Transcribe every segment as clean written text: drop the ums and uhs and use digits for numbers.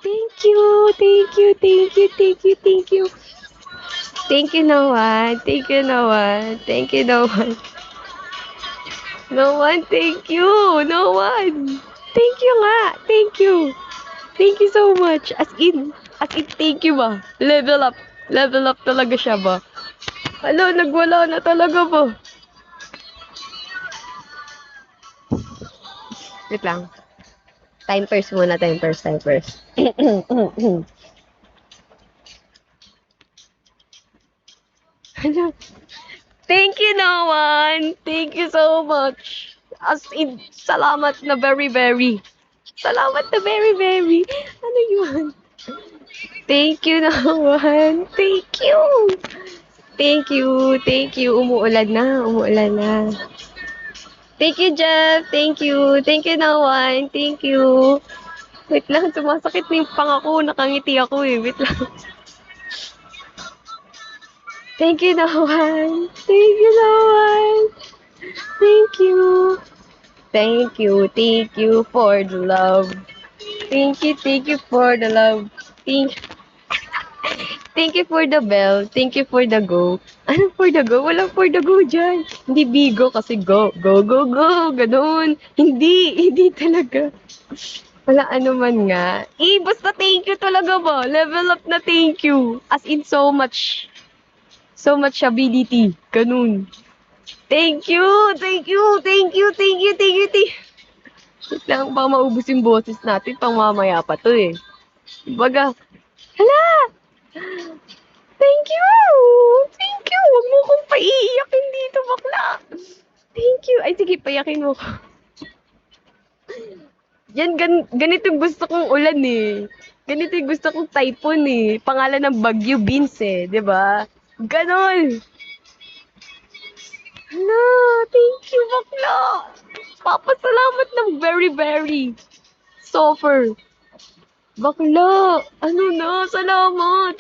Thank you, thank you, thank you, thank you, thank you. Thank you, no one. Thank you, no one. Thank you, no one. No one, thank you. No one. Thank you nga. Thank you. Thank you so much. As in, thank you ba? Level up. Level up talaga siya ba? Hala, nagwala na talaga ba? Wait lang. Time first muna, time first, time first. Hala. Thank you, no one. Thank you so much. As in, salamat na very, very. Salamat na very, very. Ano yun? Thank you, no one. Thank you. Thank you. Thank you. Umuulan na. Umuulan na. Thank you, Jeff. Thank you. Thank you, no one. Thank you. Wait lang, sumasakit na yung panga ko. Nakangiti ako eh. Wait lang. Thank you, no one. Thank you, no one. Thank you. Thank you. Thank you for the love. Thank you for the love. Thank, thank you for the bell. Thank you for the go. Ano for the go? Walang for the go dyan. Hindi bigo kasi go. Go, go, go. Ganun. Hindi talaga. Wala ano man nga. Eh, basta thank you talaga ba? Level up na thank you. As in so much. So much ability. Ganun. Thank you. Thank you. Thank you. Thank you. Thank you. Thank you. Wait lang, baka maubos yung boses natin. Pang mamaya pa to eh. Baga, hala! Thank you! Thank you! Huwag mo kong paiiyakin dito, bakla! Thank you! Ay, sige, payakin mo ko. Yan, ganito yung gusto kong ulan eh. Ganito yung gusto kong typhoon eh. Pangalan ng Bagyo Beans eh, di ba? Ganon! Hala! Thank you, bakla! Papasalamat ng very, very. Suffer. Bakla! Ano na? Salamat!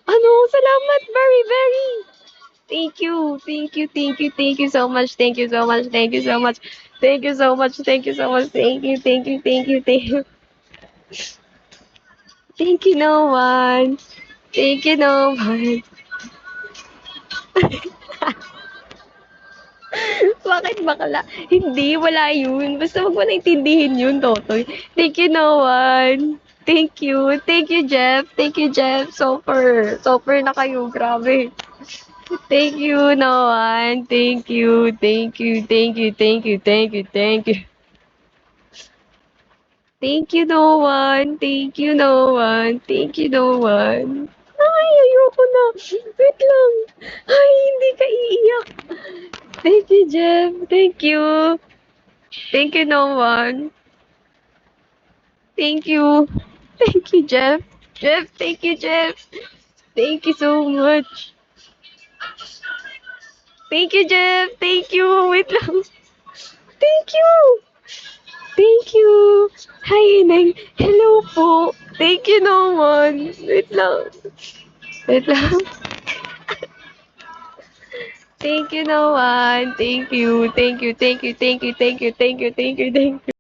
Ano? Salamat! Very, very! Thank you, thank you, thank you, thank you so much, thank you so much, thank you so much, thank you so much, thank you so much, thank you, thank you, thank you, thank you, thank you, no one, thank you, no one. Bakit bakla? Hindi, wala yun. Basta wag mo na intindihin yun, Totoy. Thank you, no one. Thank you. Thank you, Jeff. Thank you, Jeff. Super. Super na kayo. Grabe. Thank you, no one. Thank you. Thank you. Thank you. Thank you. Thank you. Thank you. Thank you, no one. Thank you, no one. Thank you, no one. Ay, ayoko na. Wait lang. Ay, hindi ka iiyak. Thank you, Jeff. Thank you. Thank you, no one. Thank you. Thank you, Jeff. Jeff, thank you, Jeff. Thank you so much. Thank you, Jeff. Thank you. Wait lang. Thank you. Thank you. Hi, Ineng. Hello po. Thank you, no one. Wait lang. Wait lang. Thank you, no one. Thank you. Thank you. Thank you. Thank you. Thank you. Thank you. Thank you. Thank you.